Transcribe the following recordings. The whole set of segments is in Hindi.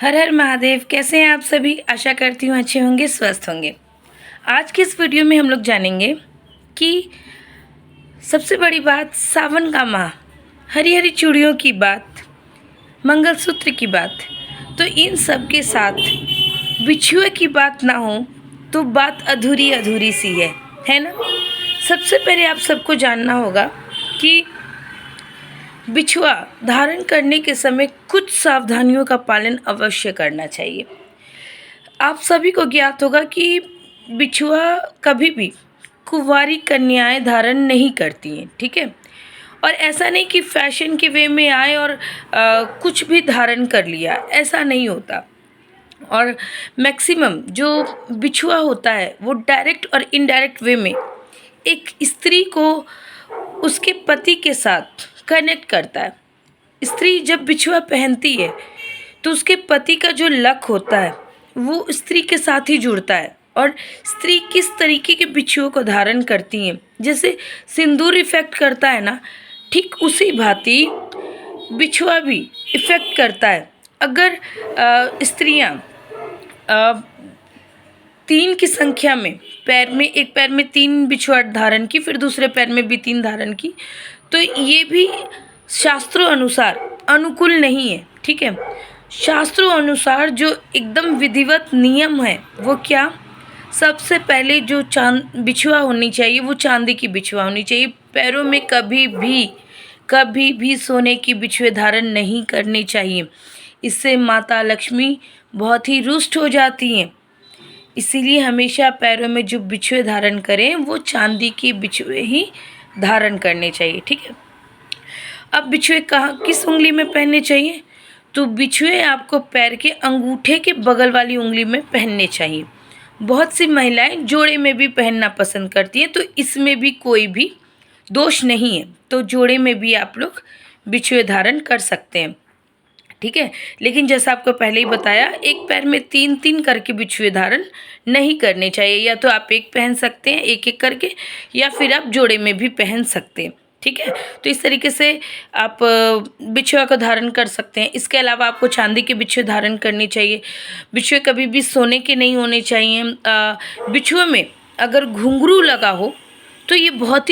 हर हर महादेव। कैसे हैं आप सभी? आशा करती हूँ अच्छे होंगे, स्वस्थ होंगे। आज की इस वीडियो में हम लोग जानेंगे कि सबसे बड़ी बात, सावन का माह, हरी हरी चूड़ियों की बात, मंगलसूत्र की बात। तो इन सब के साथ बिछुए की बात ना हो तो बात अधूरी अधूरी सी है ना। सबसे पहले आप सबको जानना होगा कि बिछुआ धारण करने के समय कुछ सावधानियों का पालन अवश्य करना चाहिए। आप सभी को ज्ञात होगा कि बिछुआ कभी भी कुंवारी कन्याएं धारण नहीं करती हैं, ठीक है। और ऐसा नहीं कि फैशन के वे में आए और कुछ भी धारण कर लिया, ऐसा नहीं होता। और मैक्सिमम जो बिछुआ होता है वो डायरेक्ट और इनडायरेक्ट वे में एक स्त्री को उसके पति के साथ कनेक्ट करता है। स्त्री जब बिछुआ पहनती है तो उसके पति का जो लक होता है वो स्त्री के साथ ही जुड़ता है। और स्त्री किस तरीके के बिछुओं को धारण करती हैं, जैसे सिंदूर इफ़ेक्ट करता है ना, ठीक उसी भांति बिछुआ भी इफ़ेक्ट करता है। अगर स्त्रियां 3 की संख्या में एक पैर में 3 बिछुआ धारण की, फिर दूसरे पैर में भी 3 धारण की, तो ये भी शास्त्रों अनुसार अनुकूल नहीं है, ठीक है। शास्त्रों अनुसार जो एकदम विधिवत नियम है वो क्या, सबसे पहले जो बिछुआ होनी चाहिए वो चांदी की बिछुआ होनी चाहिए। पैरों में कभी भी सोने की बिछुए धारण नहीं करनी चाहिए। इससे माता लक्ष्मी बहुत ही रुष्ट हो जाती हैं। इसीलिए हमेशा पैरों में जो बिछुए धारण करें वो चांदी की बिछुए ही धारण करने चाहिए, ठीक है। अब बिछुए कहाँ, किस उंगली में पहनने चाहिए? तो बिछुए आपको पैर के अंगूठे के बगल वाली उंगली में पहनने चाहिए। बहुत सी महिलाएं जोड़े में भी पहनना पसंद करती हैं, तो इसमें भी कोई भी दोष नहीं है। तो जोड़े में भी आप लोग बिछुए धारण कर सकते हैं, ठीक है। लेकिन जैसा आपको पहले ही बताया, एक पैर में 3-3 करके बिछुए धारण नहीं करने चाहिए। या तो आप एक पहन सकते हैं एक एक करके, या फिर आप जोड़े में भी पहन सकते हैं, ठीक है। तो इस तरीके से आप बिछुआ को धारण कर सकते हैं। इसके अलावा आपको चांदी के बिछुए धारण करनी चाहिए। बिछुए कभी भी सोने के नहीं होने चाहिए। बिछुए में अगर घुंघरू लगा हो तो ये बहुत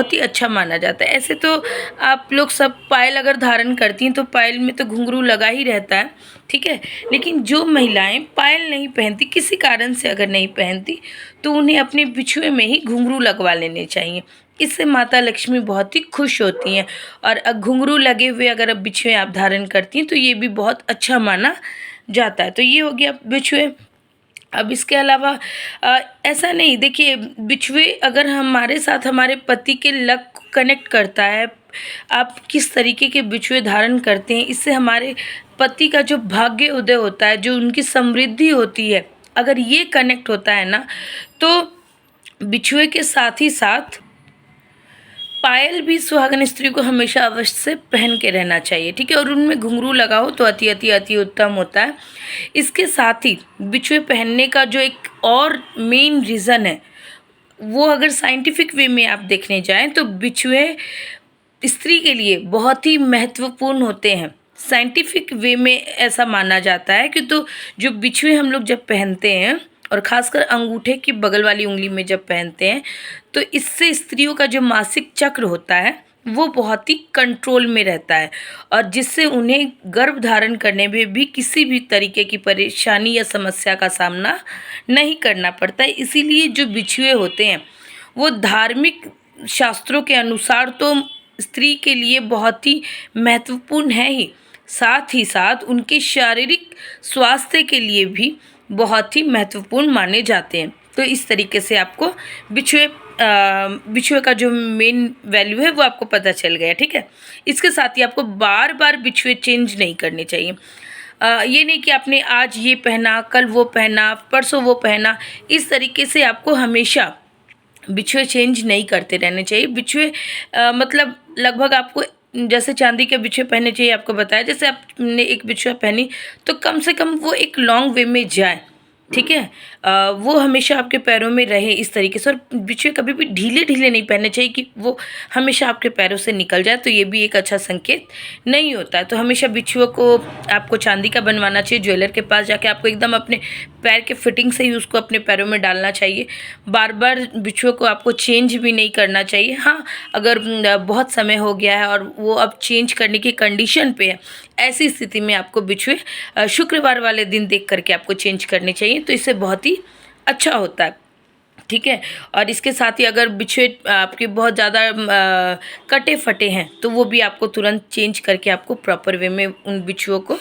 ही अच्छा माना जाता है। ऐसे तो आप लोग सब पायल अगर धारण करती हैं तो पायल में तो घुंघरू लगा ही रहता है, ठीक है। लेकिन जो महिलाएं पायल नहीं पहनती, किसी कारण से अगर नहीं पहनती, तो उन्हें अपने बिछुए में ही घुंघरू लगवा लेने चाहिए। इससे माता लक्ष्मी बहुत ही खुश होती हैं। और घुंघरू लगे हुए अगर अब बिछुए आप धारण करती हैं तो ये भी बहुत अच्छा माना जाता है। तो ये हो गया बिछुए। अब इसके अलावा ऐसा नहीं, देखिए बिछुए अगर हमारे साथ हमारे पति के लक को कनेक्ट करता है, आप किस तरीके के बिछुए धारण करते हैं, इससे हमारे पति का जो भाग्य उदय होता है, जो उनकी समृद्धि होती है, अगर ये कनेक्ट होता है ना, तो बिछुए के साथ ही साथ पायल भी सुहागन स्त्री को हमेशा अवश्य से पहन के रहना चाहिए, ठीक है। और उनमें घुंघरू लगा हो तो अति उत्तम होता है। इसके साथ ही बिछुए पहनने का जो एक और मेन रीज़न है, वो अगर साइंटिफिक वे में आप देखने जाएं तो बिछुए स्त्री के लिए बहुत ही महत्वपूर्ण होते हैं। साइंटिफिक वे में ऐसा माना जाता है कि तो जो बिछुए हम लोग जब पहनते हैं, और ख़ासकर अंगूठे की बगल वाली उंगली में जब पहनते हैं, तो इससे स्त्रियों का जो मासिक चक्र होता है वो बहुत ही कंट्रोल में रहता है, और जिससे उन्हें गर्भ धारण करने में भी किसी भी तरीके की परेशानी या समस्या का सामना नहीं करना पड़ता है। इसीलिए जो बिछुए होते हैं वो धार्मिक शास्त्रों के अनुसार तो स्त्री के लिए बहुत ही महत्वपूर्ण है ही, साथ ही साथ उनके शारीरिक स्वास्थ्य के लिए भी बहुत ही महत्वपूर्ण माने जाते हैं। तो इस तरीके से आपको बिछुए का जो मेन वैल्यू है वो आपको पता चल गया, ठीक है। इसके साथ ही आपको बार बार बिछुए चेंज नहीं करने चाहिए। ये नहीं कि आपने आज ये पहना, कल वो पहना, परसों वो पहना, इस तरीके से आपको हमेशा बिछुए चेंज नहीं करते रहने चाहिए। बिछुए मतलब लगभग आपको, जैसे चांदी के बिछुए पहनने चाहिए, आपको बताया, जैसे आपने एक बिछुआ पहनी तो कम से कम वो एक लॉन्ग वे में जाए, ठीक है। वो हमेशा आपके पैरों में रहे इस तरीके से, और बिछुए कभी भी ढीले ढीले नहीं पहनने चाहिए कि वो हमेशा आपके पैरों से निकल जाए, तो ये भी एक अच्छा संकेत नहीं होता है। तो हमेशा बिछुओं को आपको चांदी का बनवाना चाहिए। ज्वेलर के पास जाके आपको एकदम अपने पैर के फिटिंग से ही उसको अपने पैरों में डालना चाहिए। बार बार बिछुओं को आपको चेंज भी नहीं करना चाहिए। हाँ, अगर बहुत समय हो गया है और वो अब चेंज करने की कंडीशन पे है, ऐसी स्थिति में आपको बिछुए शुक्रवार वाले दिन देख करके आपको चेंज करने चाहिए, तो इससे बहुत ही अच्छा होता है। ठीक है। और इसके साथ ही अगर बिछुए आपके बहुत ज़्यादा कटे फटे हैं, तो वो भी आपको तुरंत चेंज करके आपको प्रॉपर वे में उन बिछुओं को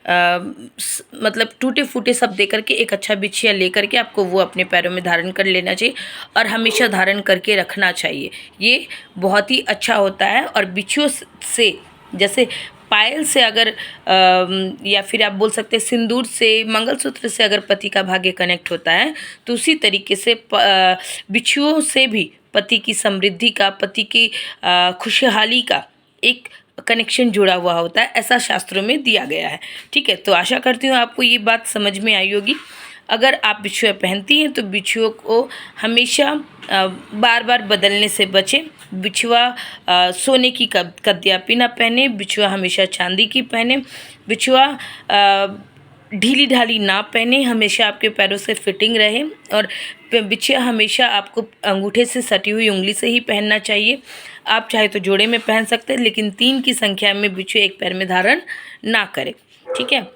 मतलब टूटे फूटे सब दे करके एक अच्छा बिछिया ले करके आपको वो अपने पैरों में धारण कर लेना चाहिए, और हमेशा धारण करके रखना चाहिए। ये बहुत ही अच्छा होता है। और बिछुओं से, जैसे पायल से अगर या फिर आप बोल सकते हैं सिंदूर से, मंगलसूत्र से अगर पति का भाग्य कनेक्ट होता है, तो उसी तरीके से बिछुओं से भी पति की समृद्धि का, पति की खुशहाली का एक कनेक्शन जुड़ा हुआ होता है, ऐसा शास्त्रों में दिया गया है। ठीक है। तो आशा करती हूँ आपको ये बात समझ में आई होगी। अगर आप बिछुआ पहनती हैं तो बिछुओं को हमेशा बार बार बदलने से बचें। बिछुआ सोने की कद्यापी ना पहने, बिछुआ हमेशा चांदी की पहने, बिछुआ ढीली ढाली ना पहने, हमेशा आपके पैरों से फिटिंग रहे, और बिछुआ हमेशा आपको अंगूठे से सटी हुई उंगली से ही पहनना चाहिए। आप चाहे तो जोड़े में पहन सकते हैं, लेकिन 3 की संख्या में बिछुए एक पैर में धारण ना करें। ठीक है।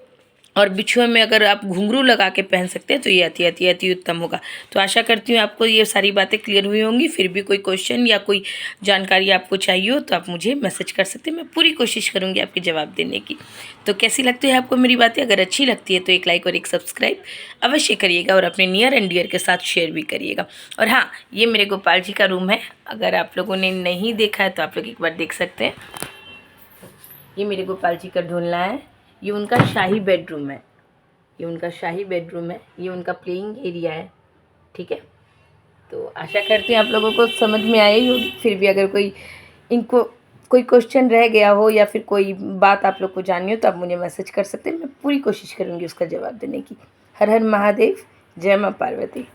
और बिछुए में अगर आप घुंघरू लगा के पहन सकते हैं तो ये अति उत्तम होगा। तो आशा करती हूँ आपको ये सारी बातें क्लियर हुई होंगी। फिर भी कोई क्वेश्चन या कोई जानकारी आपको चाहिए हो तो आप मुझे मैसेज कर सकते हैं, मैं पूरी कोशिश करूँगी आपके जवाब देने की। तो कैसी लगती है आपको मेरी बातें? अगर अच्छी लगती है तो एक लाइक और एक सब्सक्राइब अवश्य करिएगा, और अपने नियर एंड डियर के साथ शेयर भी करिएगा। और हाँ, ये मेरे गोपाल जी का रूम है, अगर आप लोगों ने नहीं देखा है तो आप लोग एक बार देख सकते हैं। ये मेरे गोपाल जी का ढोलना है, ये उनका शाही बेडरूम है, ये उनका शाही बेडरूम है, ये उनका प्लेइंग एरिया है। ठीक है। तो आशा करती हूँ आप लोगों को समझ में आई होगी। फिर भी अगर कोई क्वेश्चन रह गया हो या फिर कोई बात आप लोग को जाननी हो तो आप मुझे मैसेज कर सकते हैं, मैं पूरी कोशिश करूँगी उसका जवाब देने की। हर हर महादेव, जय माँ पार्वती।